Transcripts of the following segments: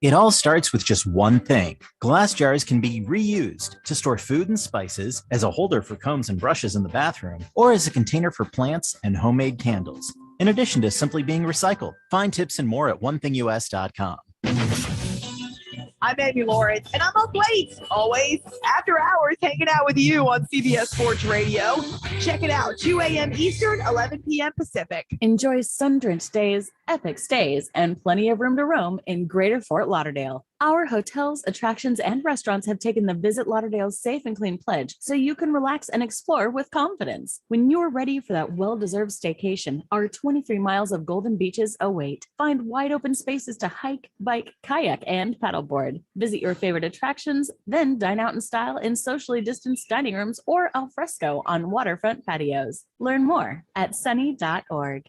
It all starts with just one thing. Glass jars can be reused to store food and spices, as a holder for combs and brushes in the bathroom, or as a container for plants and homemade candles, in addition to simply being recycled. Find tips and more at onethingus.com. I'm Amy Lawrence, and I'm up late, always after hours, hanging out with you on CBS Sports Radio. Check it out, 2 a.m. Eastern, 11 p.m. Pacific. Enjoy sun-drenched days, epic stays, and plenty of room to roam in Greater Fort Lauderdale. Our hotels, attractions, and restaurants have taken the Visit Lauderdale's Safe and Clean pledge, so you can relax and explore with confidence. When you're ready for that well-deserved staycation, our 23 miles of golden beaches await. Find wide-open spaces to hike, bike, kayak, and paddleboard. Visit your favorite attractions, then dine out in style in socially distanced dining rooms or al fresco on waterfront patios. Learn more at sunny.org.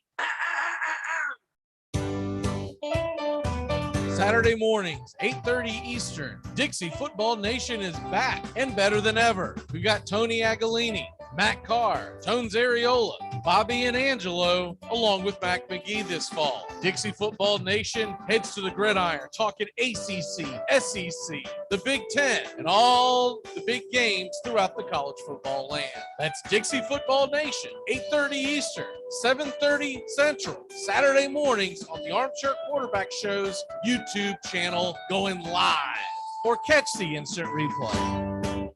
Saturday mornings, 8:30 Eastern. Dixie Football Nation is back and better than ever. We got Tony Agolini, Matt Carr, Tones Areola, Bobby and Angelo, along with Mac McGee this fall. Dixie Football Nation heads to the gridiron, talking ACC, SEC, the Big Ten, and all the big games throughout the college football land. That's Dixie Football Nation, 8:30 Eastern, 7:30 Central, Saturday mornings on the Armchair Quarterback Show's YouTube channel, going live. Or catch the instant replay.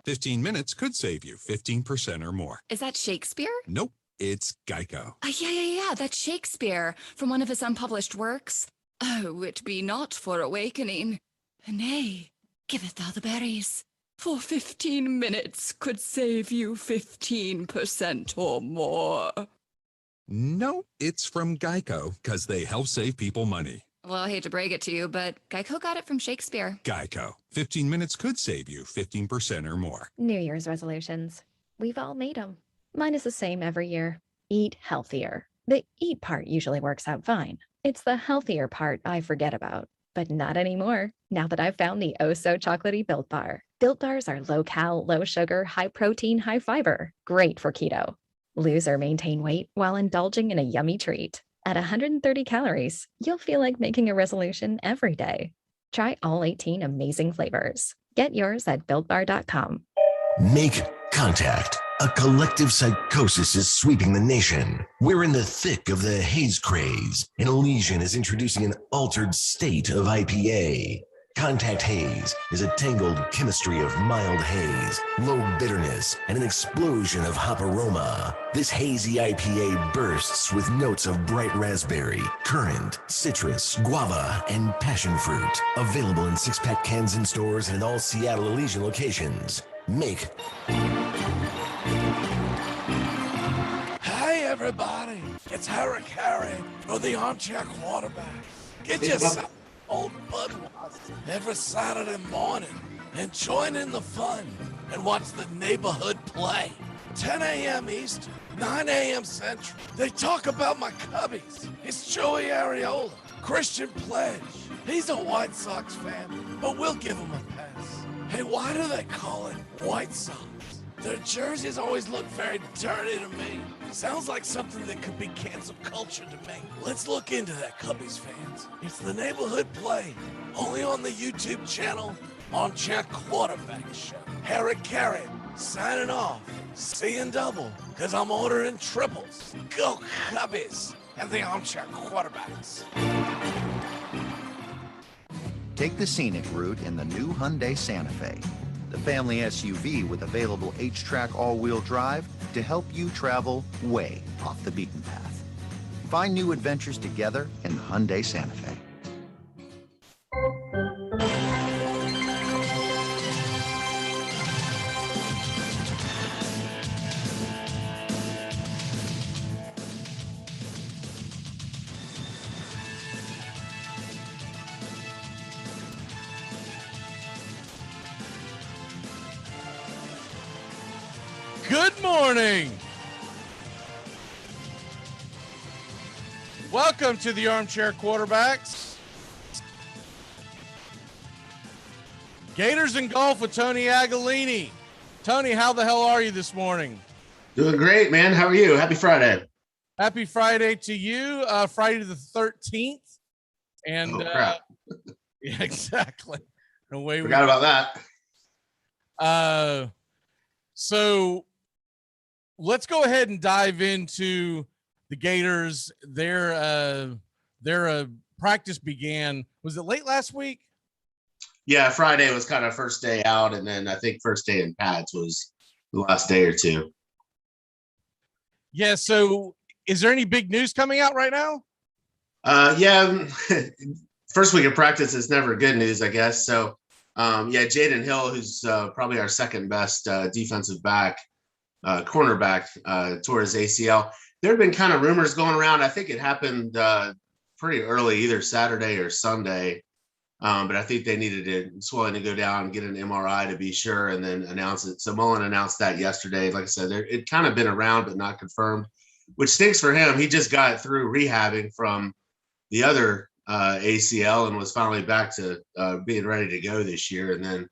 15 minutes could save you 15% or more. Is that Shakespeare? Nope, it's Geico. Yeah, that's Shakespeare from one of his unpublished works. Oh, it be not for awakening. Nay, giveth thou the berries. For 15 minutes could save you 15% or more. No, it's from Geico, because they help save people money. Well, I hate to break it to you, but Geico got it from Shakespeare. Geico. 15 minutes could save you 15% or more. New Year's resolutions. We've all made them. Mine is the same every year. Eat healthier. The eat part usually works out fine. It's the healthier part I forget about. But not anymore, now that I've found the oh-so-chocolatey Built Bar. Built Bars are low-cal, low-sugar, high-protein, high-fiber. Great for keto. Lose or maintain weight while indulging in a yummy treat. At 130 calories, you'll feel like making a resolution every day. Try all 18 amazing flavors. Get yours at BuiltBar.com. Make contact. A collective psychosis is sweeping the nation. We're in the thick of the haze craze, and Elysian is introducing an altered state of IPA. Contact Haze is a tangled chemistry of mild haze, low bitterness, and an explosion of hop aroma. This hazy IPA bursts with notes of bright raspberry, currant, citrus, guava, and passion fruit. Available in 6-pack cans in stores and in all Seattle Elysian locations. Make. Hey everybody, it's Harry Carey for the Armchair Quarterback. Get yourself old Budweiser every Saturday morning and join in the fun and watch the neighborhood play. 10 a.m. Eastern, 9 a.m. Central. They talk about my Cubbies. It's Joey Areola, Christian Pledge. He's a White Sox fan, but we'll give him a pass. Hey, why do they call it White Sox? Their jerseys always look very dirty to me. Sounds like something that could be cancel culture to me. Let's look into that, Cubbies fans. It's the neighborhood play, only on the YouTube channel, Armchair Quarterback Show. Harry Carey, signing off. Seeing double, because I'm ordering triples. Go Cubbies and the Armchair Quarterbacks. Take the scenic route in the new Hyundai Santa Fe. The family SUV with available H-Track all-wheel drive to help you travel way off the beaten path. Find new adventures together in the Hyundai Santa Fe. Good morning. Welcome to the Armchair Quarterbacks. Gators and Golf with Tony Agolini. Tony, how the hell are you this morning? Doing great, man. How are you? Happy Friday. Happy Friday to you. Friday the 13th. And crap. Yeah, exactly. No way. Forgot about that. So let's go ahead and dive into the Gators. Their practice began. Was it late last week? Yeah, Friday was kind of first day out, and then I think first day in pads was the last day or two. Yeah. So, is there any big news coming out right now? Yeah, first week of practice is never good news, I guess. So, Jaden Hill, who's probably our second best defensive back, cornerback, tore his ACL. There have been kind of rumors going around. I think it happened pretty early, either Saturday or Sunday. But I think they needed swelling to go down and get an MRI to be sure and then announce it. So Mullen announced that yesterday. Like I said, it kind of been around but not confirmed, which stinks for him. He just got through rehabbing from the other ACL and was finally back to being ready to go this year, and then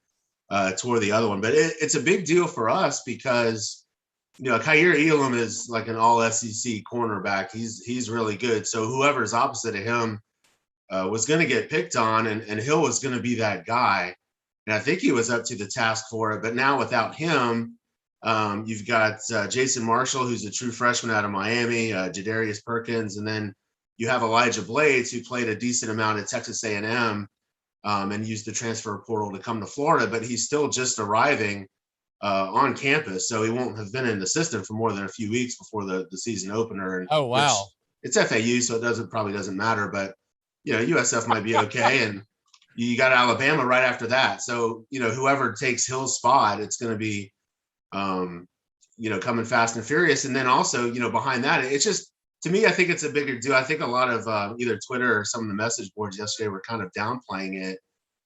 tore the other one. But it's a big deal for us because, Kyer Elam is like an all SEC cornerback. He's really good. So whoever's opposite of him was going to get picked on, and Hill was going to be that guy. And I think he was up to the task for it. But now without him, you've got Jason Marshall, who's a true freshman out of Miami, Jadarius Perkins, and then you have Elijah Blades, who played a decent amount at Texas A&M and used the transfer portal to come to Florida, but he's still just arriving on campus. So he won't have been in the system for more than a few weeks before the season opener. And oh, wow. It's FAU, so it probably doesn't matter, but USF might be okay. And you got Alabama right after that. So, whoever takes Hill's spot, it's going to be, coming fast and furious. And then also, behind that, it's just, to me, I think it's a bigger deal. I think a lot of either Twitter or some of the message boards yesterday were kind of downplaying it,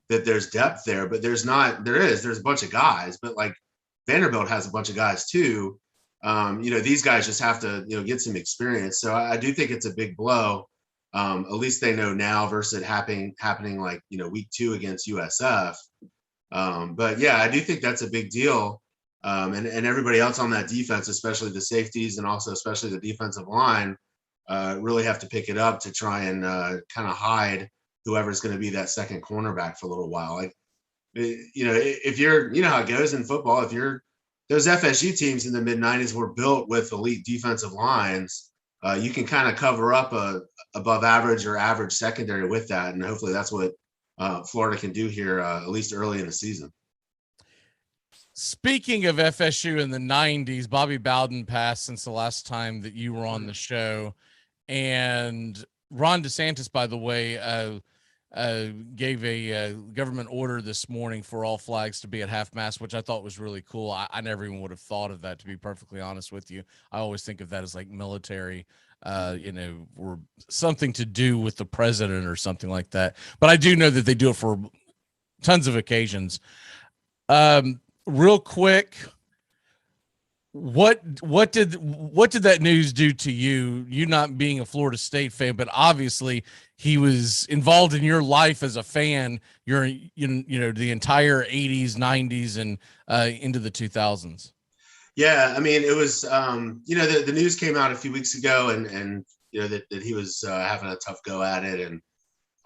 that there's depth there, but there's not. There's a bunch of guys, but like Vanderbilt has a bunch of guys too. These guys just have to, get some experience. So I do think it's a big blow. At least they know now versus it happening like, week 2 against USF. But yeah, I do think that's a big deal. And everybody else on that defense, especially the safeties and also especially the defensive line, really have to pick it up to try and kind of hide whoever's going to be that second cornerback for a little while. Like, if you're, how it goes in football, if you're, those FSU teams in the mid 90s were built with elite defensive lines. You can kind of cover up a above average or average secondary with that. And hopefully that's what Florida can do here, at least early in the season. Speaking of FSU in the 90s, Bobby Bowden passed since the last time that you were on the show. And Ron DeSantis, by the way, gave a government order this morning for all flags to be at half-mast, which I thought was really cool. I never even would have thought of that, to be perfectly honest with you. I always think of that as like military, or something to do with the president or something like that. But I do know that they do it for tons of occasions. Real quick, what did that news do to you? You not being a Florida State fan, but obviously he was involved in your life as a fan. You're the entire 80s, 90s, and into the 2000s. Yeah, I mean, it was the news came out a few weeks ago, and that he was having a tough go at it,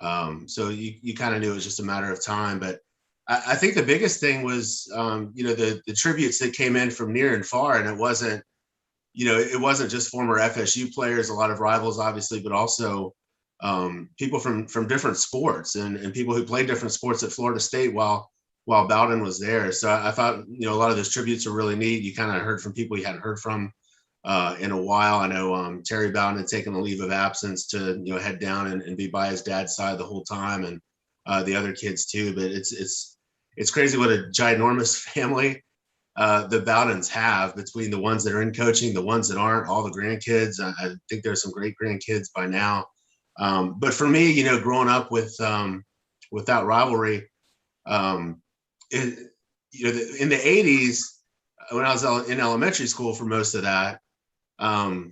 and so you kind of knew it was just a matter of time. But I think the biggest thing was, the tributes that came in from near and far, and it wasn't just former FSU players, a lot of rivals, obviously, but also people from different sports and people who played different sports at Florida State while Bowden was there. So I thought, a lot of those tributes are really neat. You kind of heard from people you hadn't heard from in a while. I know Terry Bowden had taken a leave of absence to, head down and be by his dad's side the whole time, and the other kids too. But it's crazy what a ginormous family the Bowdens have, between the ones that are in coaching, the ones that aren't, all the grandkids. I think there's some great grandkids by now. But for me, growing up with that rivalry, in the 80s, when I was in elementary school for most of that, I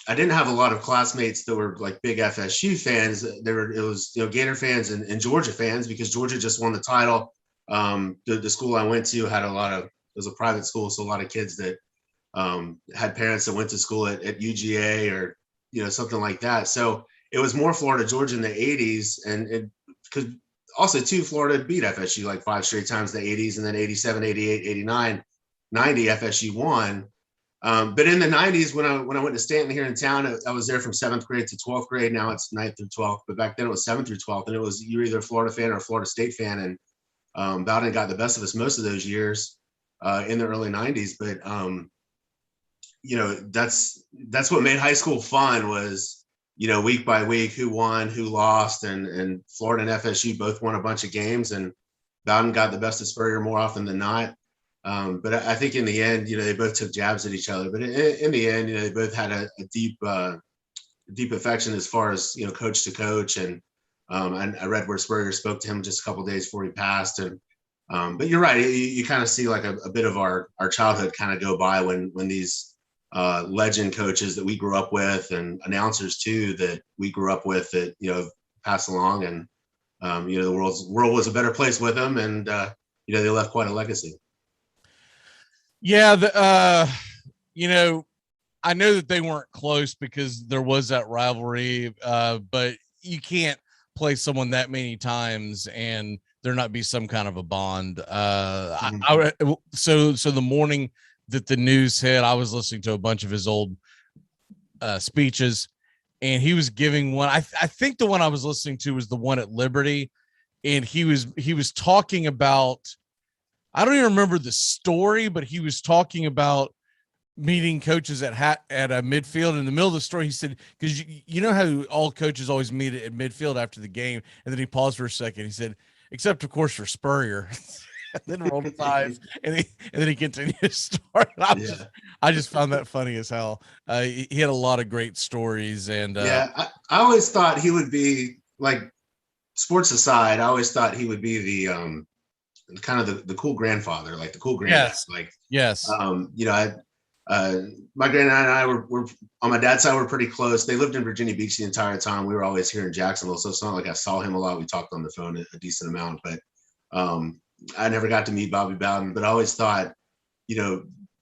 didn't have a lot of classmates that were like big FSU fans. It was Gator fans and Georgia fans, because Georgia just won the title. The school I went to had it was a private school, so a lot of kids that had parents that went to school at UGA or something like that. So it was more Florida Georgia in the 80s, and it could also too Florida beat FSU like 5 straight times in the 80s, and then 87, 88, 89, 90 FSU won. But in the 90s, when I went to Stanton here in town, I was there from 7th grade to 12th grade. Now it's 9th through 12th, but back then it was 7th through 12th, and it was you're either a Florida fan or a Florida State fan, and Bowden got the best of us most of those years in the early 90s. But that's what made high school fun was, week by week, who won, who lost, and Florida and FSU both won a bunch of games, and Bowden got the best of Spurrier more often than not. But I think in the end, they both took jabs at each other. But in the end, they both had a deep affection as far as coach to coach. And I read where Spurrier spoke to him just a couple of days before he passed. And but you're right, you kind of see like a bit of our childhood kind of go by when these legend coaches that we grew up with, and announcers too that we grew up with, that pass along, and the world was a better place with them, and they left quite a legacy. Yeah, I know that they weren't close because there was that rivalry, but you can't play someone that many times and there not be some kind of a bond. So the morning that the news hit, I was listening to a bunch of his old speeches, and he was giving one. I think the one I was listening to was the one at Liberty, and he was talking about, I don't even remember the story, but he was talking about meeting coaches at a midfield. In the middle of the story, he said, because you know how all coaches always meet at midfield after the game, and then he paused for a second. He said, except of course for Spurrier. And then rolled his eyes, and then he continued to start. I just found that funny as hell. He had a lot of great stories, and I always thought he would be, like, sports aside, I always thought he would be the kind of the cool grandfather, like the cool granddad. Yes. My granddad and I were on my dad's side, we're pretty close. They lived in Virginia Beach the entire time. We were always here in Jacksonville, so it's not like I saw him a lot. We talked on the phone a decent amount, but I never got to meet Bobby Bowden. But I always thought,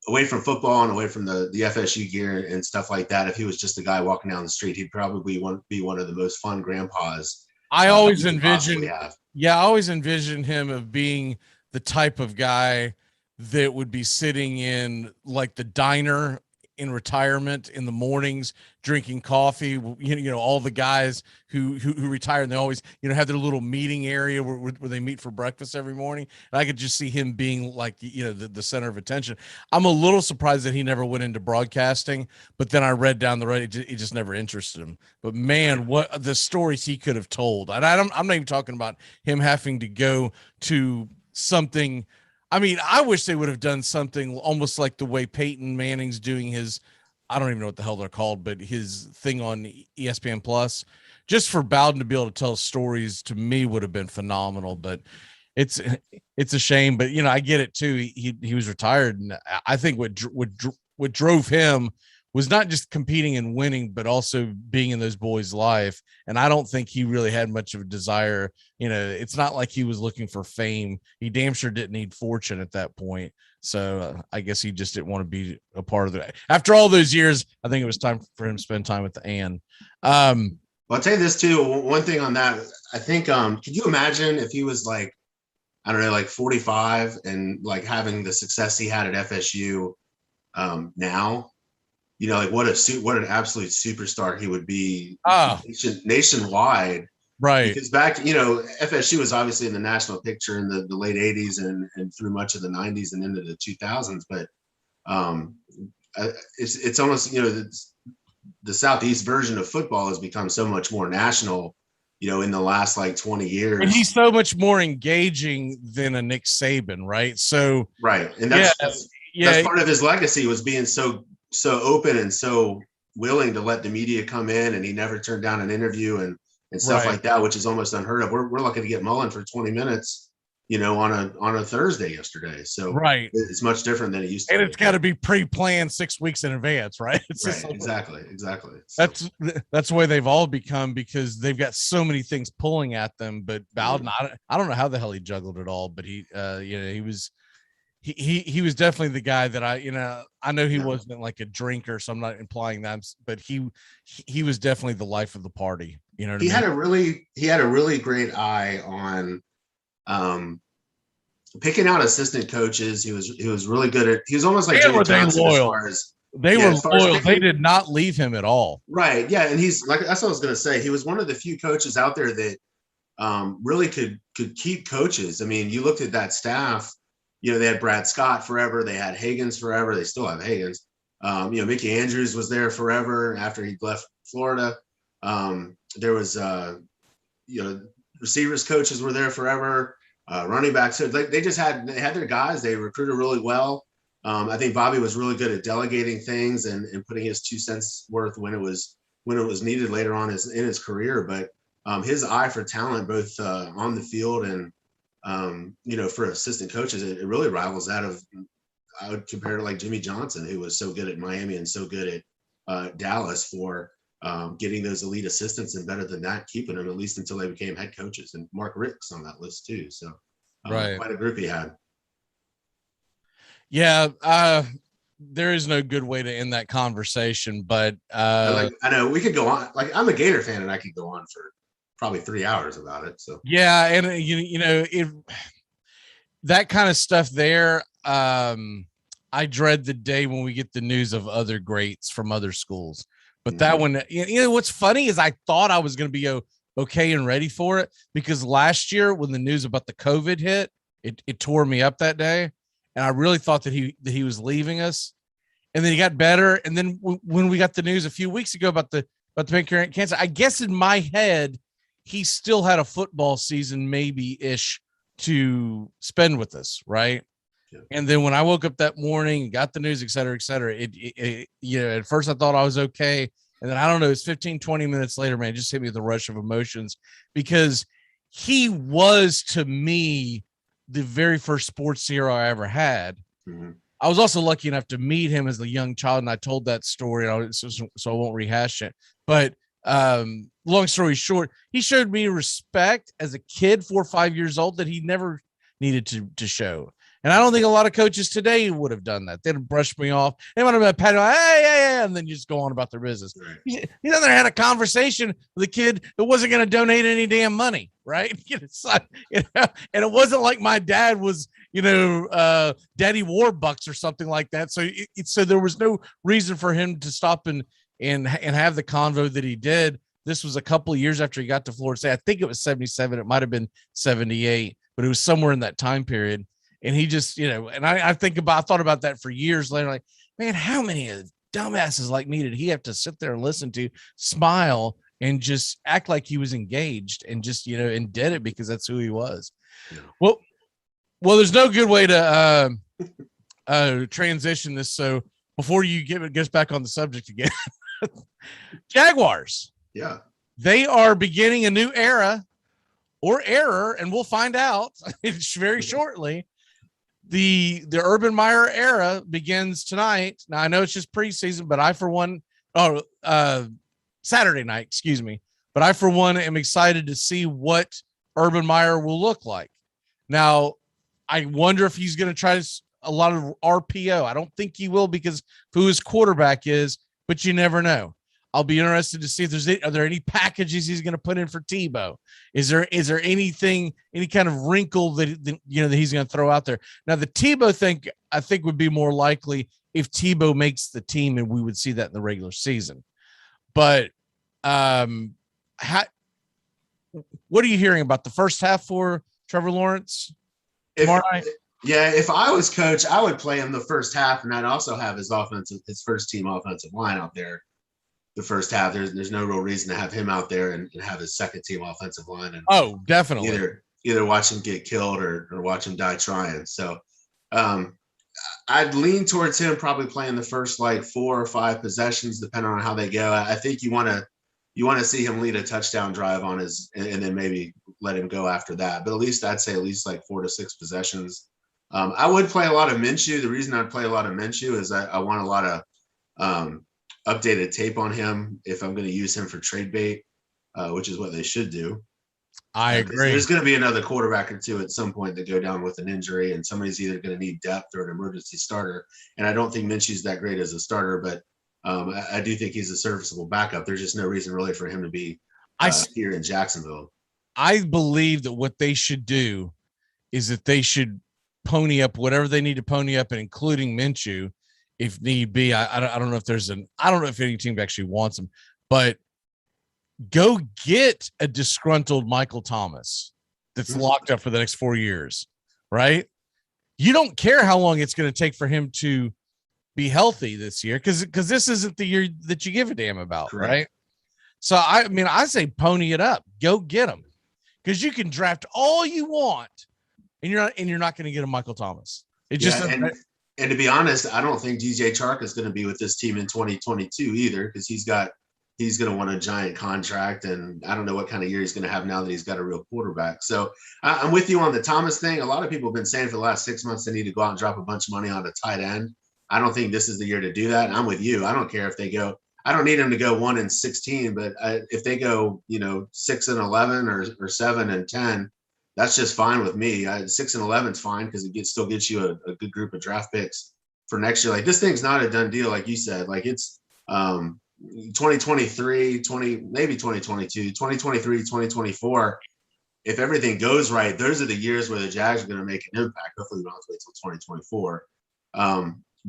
away from football and away from the FSU gear and stuff like that, if he was just a guy walking down the street, he'd probably be one of the most fun grandpas. I always envisioned him of being the type of guy that would be sitting in like the diner in retirement in the mornings, drinking coffee. All the guys who retire, and they always, have their little meeting area where they meet for breakfast every morning. And I could just see him being like, the center of attention. I'm a little surprised that he never went into broadcasting, but then I read down the road, it just never interested him. But man, what the stories he could have told. And I'm not even talking about him having to go to something. I mean, I wish they would have done something almost like the way Peyton Manning's doing his, I don't even know what the hell they're called, but his thing on ESPN Plus, just for Bowden to be able to tell stories, to me would have been phenomenal. But it's a shame. But I get it too. He was retired, and I think what drove him was not just competing and winning, but also being in those boys' life. And I don't think he really had much of a desire. It's not like he was looking for fame. He damn sure didn't need fortune at that point. So I guess he just didn't want to be a part of it. After all those years, I think it was time for him to spend time with Ann. Well, I'll tell you this too. One thing on that, I think, could you imagine if he was like, I don't know, like 45 and like having the success he had at FSU now? Like what an absolute superstar he would be nationwide. Right. Because back, FSU was obviously in the national picture in the late 80s and through much of the 90s and into the 2000s. But it's almost, the Southeast version of football has become so much more national, in the last like 20 years. And he's so much more engaging than a Nick Saban, right? So right. And that's part of his legacy, was being so open and so willing to let the media come in, and he never turned down an interview and stuff like that, which is almost unheard of. We're lucky to get Mullen for 20 minutes, on a Thursday yesterday. So right, it's much different than it used to. And it's got to be pre-planned 6 weeks in advance, right? Exactly. That's the way they've all become, because they've got so many things pulling at them. But Bowden, I don't know how the hell he juggled it all, but he was he was definitely the guy that I know he Yeah. wasn't like a drinker, so I'm not implying that, but he was definitely the life of the party. You know what He I mean? had a really great eye on picking out assistant coaches. He was really good at. He was almost like And Jimmy were they Johnson as loyal? far as They yeah, were as far as loyal. They picking, did not leave him at all. right. Yeah, and he's like that's what I was gonna say. He was one of the few coaches out there that really could keep coaches. I mean, you looked at that staff. You know, they had Brad Scott forever. They had Higgins forever. They still have Higgins. You know, Mickey Andrews was there forever after he left Florida. There was, you know, receivers coaches were there forever. Running backs, so they had their guys. They recruited really well. I think Bobby was really good at delegating things and putting his 2 cents worth when it was needed later on in his career. But his eye for talent, both on the field and you know, for assistant coaches, it really rivals that of, I would compare to like Jimmy Johnson, who was so good at Miami and so good at Dallas for getting those elite assistants, and better than that, keeping them at least until they became head coaches. And Mark Rick's on that list too. So Right. quite a group he had. Yeah. There is no good way to end that conversation, but I know we could go on. Like, I'm a Gator fan, and I could go on for probably 3 hours about it. So yeah, and you know, that kind of stuff there. I dread the day when we get the news of other greats from other schools. But that one, you know, what's funny is I thought I was going to be okay and ready for it, because last year when the news about the COVID hit, it tore me up that day, and I really thought that he was leaving us. And then he got better, and then when we got the news a few weeks ago about the pancreatic cancer, I guess in my head he still had a football season maybe ish to spend with us, right? Yeah. And then when I woke up that morning, got the news, et cetera, it you know, at first I thought I was okay. And then I don't know, it's 15, 20 minutes later, man, it just hit me with a rush of emotions, because he was, to me, the very first sports hero I ever had. Mm-hmm. I was also lucky enough to meet him as a young child, and I told that story, so I won't rehash it. But long story short, he showed me respect as a kid, 4 or 5 years old, that he never needed to show. And I don't think a lot of coaches today would have done that. They'd have brushed me off. They would have been patting, hey, and then just go on about their business. Right. He never had a conversation with a kid that wasn't going to donate any damn money, right? You know, and it wasn't like my dad was, you know, Daddy Warbucks or something like that. So so there was no reason for him to stop and have the convo that he did. This was a couple of years after he got to Florida State. I think it was 77. It might have been 78, but it was somewhere in that time period. And he just, you know, and I thought about that for years later, like, man, how many dumbasses like me did he have to sit there and listen to, smile, and just act like he was engaged, and just, you know, and did it because that's who he was. Yeah. Well, there's no good way to transition this. So before you get us back on the subject again, Jaguars. Yeah. They are beginning a new era or error, and we'll find out very shortly. The Urban Meyer era begins tonight. Now, I know it's just preseason, but I, for one, Saturday night, excuse me. But I, for one, am excited to see what Urban Meyer will look like. Now, I wonder if he's going to try a lot of RPO. I don't think he will, because of who his quarterback is, but you never know. I'll be interested to see if are there any packages he's going to put in for Tebow? Is there anything, any kind of wrinkle that you know that he's going to throw out there? Now, the Tebow thing, I think, would be more likely if Tebow makes the team, and we would see that in the regular season. But what are you hearing about the first half for Trevor Lawrence tomorrow night? Yeah, if I was coach, I would play him the first half, and I'd also have his first team offensive line out there the first half. There's no real reason to have him out there and have his second team offensive line. And definitely either watch him get killed or watch him die trying. So I'd lean towards him probably playing the first like 4 or 5 possessions, depending on how they go. I think you want to see him lead a touchdown drive on his, and then maybe let him go after that. But I'd say at least like 4 to 6 possessions. I would play a lot of Minshew. The reason I'd play a lot of Minshew is I want a lot of updated tape on him if I'm going to use him for trade bait, which is what they should do. I agree. There's going to be another quarterback or two at some point that go down with an injury, and somebody's either going to need depth or an emergency starter. And I don't think Minshew's that great as a starter, but I do think he's a serviceable backup. There's just no reason really for him to be here in Jacksonville. I believe that what they should do is that they should pony up whatever they need to pony up, and including Minshew, if need be. I don't know if I don't know if any team actually wants him, but go get a disgruntled Michael Thomas that's locked up for the next 4 years, right? You don't care how long it's going to take for him to be healthy this year, because this isn't the year that you give a damn about, correct, right? So I say pony it up, go get him, because you can draft all you want, and you're not going to get a Michael Thomas. It just and to be honest, I don't think DJ Chark is going to be with this team in 2022 either, because he's going to want a giant contract, and I don't know what kind of year he's going to have now that he's got a real quarterback. So I'm with you on the Thomas thing. A lot of people have been saying for the last 6 months they need to go out and drop a bunch of money on a tight end. I don't think this is the year to do that. And I'm with you. I don't care if they go. I don't need them to go 1-16, but if they go, 6-11 or 7-10, that's just fine with me. 6-11 is fine, because it still gets you a good group of draft picks for next year. Like, this thing's not a done deal, like you said. Like, it's 2023, maybe 2022, 2023, 2024. If everything goes right, those are the years where the Jags are going to make an impact. Hopefully we don't have to wait till 2024.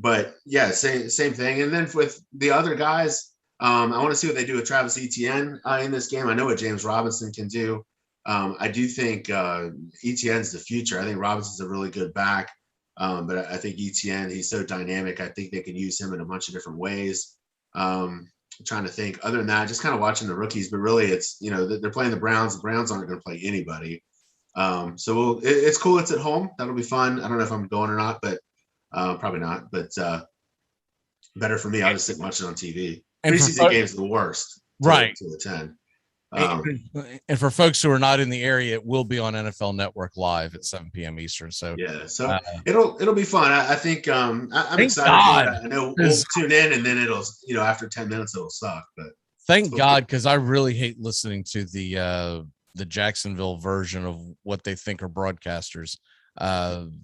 But yeah, same thing. And then with the other guys, I want to see what they do with Travis Etienne in this game. I know what James Robinson can do. I do think Etienne's the future. I think Robinson's a really good back. But I think Etienne, he's so dynamic. I think they can use him in a bunch of different ways. I'm trying to think. Other than that, just kind of watching the rookies. But really, it's, they're playing the Browns. The Browns aren't going to play anybody. So it's cool. It's at home. That'll be fun. I don't know if I'm going or not, but probably not. But better for me. I'll just sit and watch it on TV. Preseason games are the worst. Right. To attend. And for folks who are not in the area, it will be on NFL Network Live at 7 p.m. Eastern. So yeah, so it'll be fun. I think I'm excited. I know we'll tune in, and then it'll after 10 minutes it'll suck. But thank God, because I really hate listening to the Jacksonville version of what they think are broadcasters.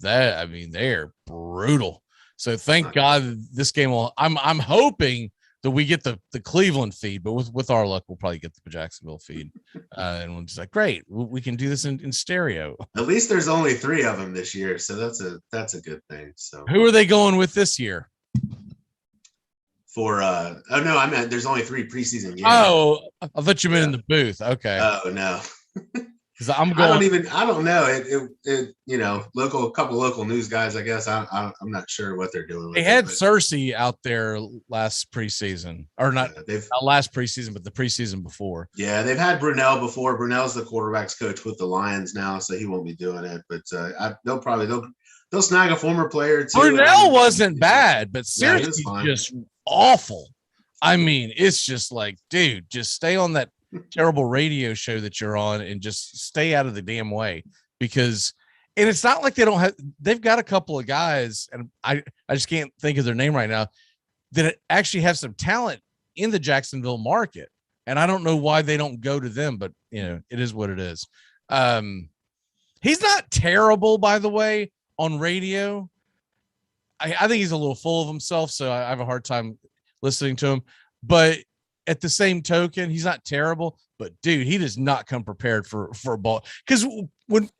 They're brutal. So thank God this game will. I'm hoping that we get the Cleveland feed, but with our luck, we'll probably get the Jacksonville feed. And we'll just like, great, we can do this in stereo. At least there's only 3 of them this year, so that's a good thing. So who are they going with this year? For I meant there's only 3 preseason games. Oh, I thought you meant in the booth. Okay. Oh no. Because I'm going. I don't know. A couple local news guys, I guess. I'm not sure what they're doing. They had Cersei out there last preseason, or not last preseason, but the preseason before. Yeah, they've had Brunell before. Brunell's the quarterbacks coach with the Lions now, so he won't be doing it. But they'll snag a former player too. Brunell wasn't bad, but seriously, just awful. I mean, it's just like, dude, just stay on that terrible radio show that you're on and just stay out of the damn way, because it's not like they've got a couple of guys, and I just can't think of their name right now, that actually have some talent in the Jacksonville market, and I don't know why they don't go to them, but it is what it is. He's not terrible, by the way, on radio. I think he's a little full of himself, so I have a hard time listening to him, but at the same token, he's not terrible, but dude, he does not come prepared for a ball. Because and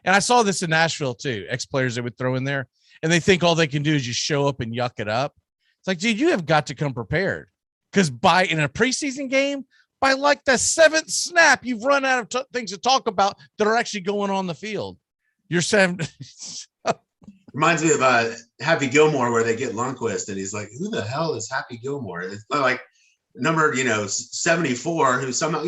I saw this in Nashville too, ex-players they would throw in there, and they think all they can do is just show up and yuck it up. It's like, dude, you have got to come prepared, because in a preseason game, by like the 7th snap, you've run out of things to talk about that are actually going on the field. You're saying. Reminds me of Happy Gilmore, where they get Lundqvist, and he's like, "Who the hell is Happy Gilmore?" It's like number 74, who somehow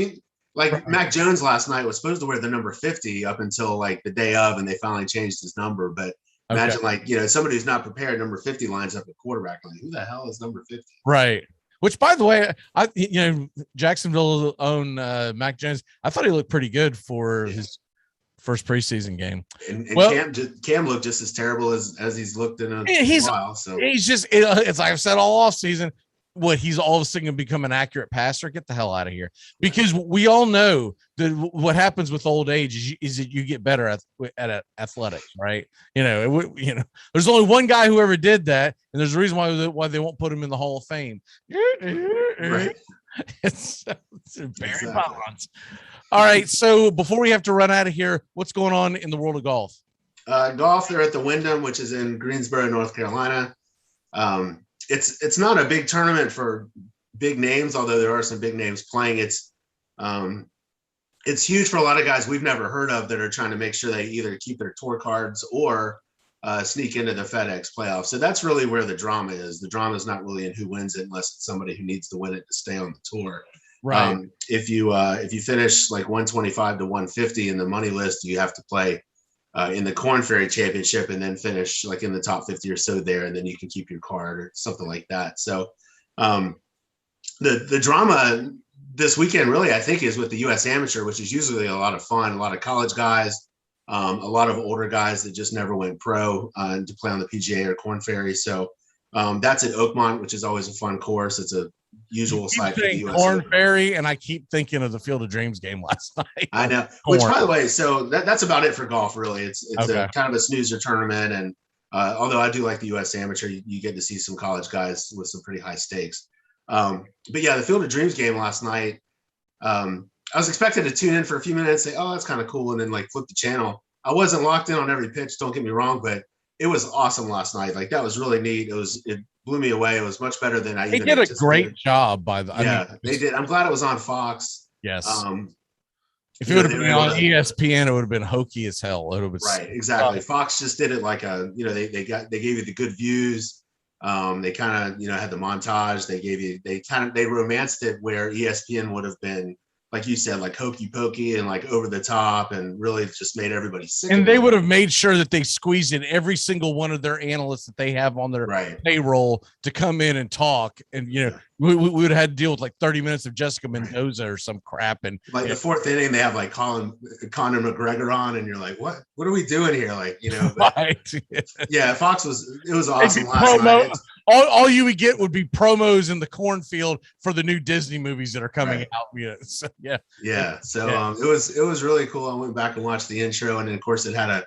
Mac Jones last night was supposed to wear the number 50 up until like the day of, and they finally changed his number. But imagine somebody who's not prepared, number 50 lines up at quarterback. Like, who the hell is number 50? Right. Which, by the way, Jacksonville own Mac Jones. I thought he looked pretty good for his first preseason game. And Cam looked just as terrible as he's looked in a while. So he's just, it's like I've said all off season. what he's all of a sudden become an accurate passer. Get the hell out of here, because we all know that what happens with old age is that you get better at athletics, right? There's only one guy who ever did that, and there's a reason why they won't put him in the Hall of Fame. Right. It's Barry Bonds. All right, so before we have to run out of here, what's going on in the world of golf? Golf, they're at the Wyndham, which is in Greensboro, North Carolina. It's not a big tournament for big names, although there are some big names playing. It's huge for a lot of guys we've never heard of that are trying to make sure they either keep their tour cards or sneak into the FedEx playoffs. So that's really where the drama is. The drama is not really in who wins it, unless it's somebody who needs to win it to stay on the tour. Right. If you finish like 125 to 150 in the money list, you have to play in the Corn Ferry Championship and then finish like in the top 50 or so there, and then you can keep your card or something like that. So the drama this weekend really, I think, is with the U.S. Amateur, which is usually a lot of fun. A lot of college guys, a lot of older guys that just never went pro to play on the PGA or Corn Ferry. So that's at Oakmont, which is always a fun course. It's a usual site for the U.S. Corn Ferry, and I keep thinking of the Field of Dreams game last night. I know. Which, by the way, so that's about it for golf. Really, it's Okay. a kind of a snoozer tournament, and although I do like the U.S. Amateur, you get to see some college guys with some pretty high stakes. But yeah, the Field of Dreams game last night. I was expected to tune in for a few minutes, say, "Oh, that's kind of cool," and then like flip the channel. I wasn't locked in on every pitch. Don't get me wrong, but it was awesome last night. Like that was really neat. It blew me away. It was much better than I They even did a anticipated. great job by the. They did. I'm glad it was on Fox. Yes. If you it would know, have they been were on able to- ESPN, it would have been hokey as hell. It would have been Right, exactly. Fox just did it like they gave you the good views. They kind of, had the montage. They romanced it where ESPN would have been, like you said, like hokey pokey and like over the top and really just made everybody sick. And of they it. would have made sure that they squeezed in every single one of their analysts that they have on their payroll to come in and talk. And, we would have had to deal with like 30 minutes of Jessica Mendoza or some crap. And like the fourth inning, they have like Conor McGregor on, and you're like, what are we doing here? Like, but, right. Yeah, Fox it was awesome last night. All you would get would be promos in the cornfield for the new Disney movies that are coming out. So, yeah. So it was really cool. I went back and watched the intro, and then of course it had a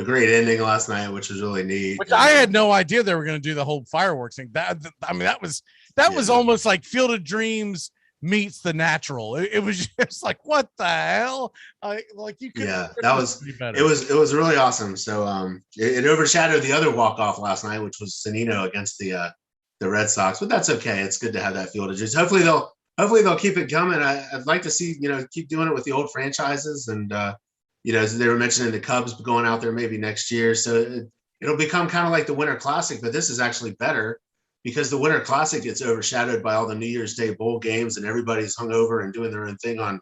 great ending last night, which was really neat. Which I had no idea they were going to do the whole fireworks thing. That was almost like Field of Dreams meets The Natural. It was just like, what the hell? You could. Yeah, it was really awesome. So it overshadowed the other walk off last night, which was Sonino against the Red Sox. But that's okay. It's good to have that Field of Dreams. Hopefully they'll keep it coming. I'd like to see keep doing it with the old franchises, and as they were mentioning the Cubs going out there maybe next year. So it'll become kind of like the Winter Classic, but this is actually better because the Winter Classic gets overshadowed by all the New Year's Day bowl games and everybody's hungover and doing their own thing on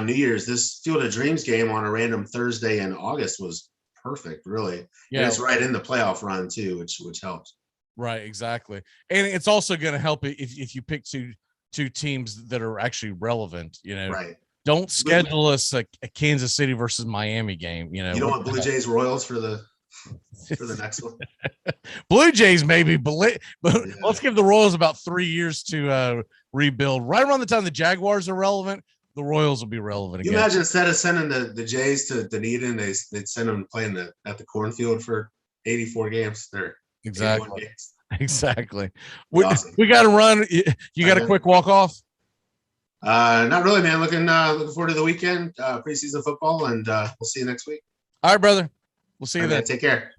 New Year's. This Field of Dreams game on a random Thursday in August was perfect, really. Yeah, and it's right in the playoff run too, which helps. Right, exactly. And it's also going to help if you pick two teams that are actually relevant. Right. Don't schedule us a Kansas City versus Miami game. You don't want Blue Jays Royals for the next one. Blue Jays maybe, but let's give the Royals about 3 years to rebuild. Right around the time the Jaguars are relevant, the Royals will be relevant again. You imagine instead of sending the Jays to Dunedin, they'd send them playing at the cornfield for 84 games. Exactly. Exactly. Awesome. We got to run. You got a quick walk off? Not really, man. Looking forward to the weekend, preseason football, and we'll see you next week. All right, brother. We'll see you then. Take care.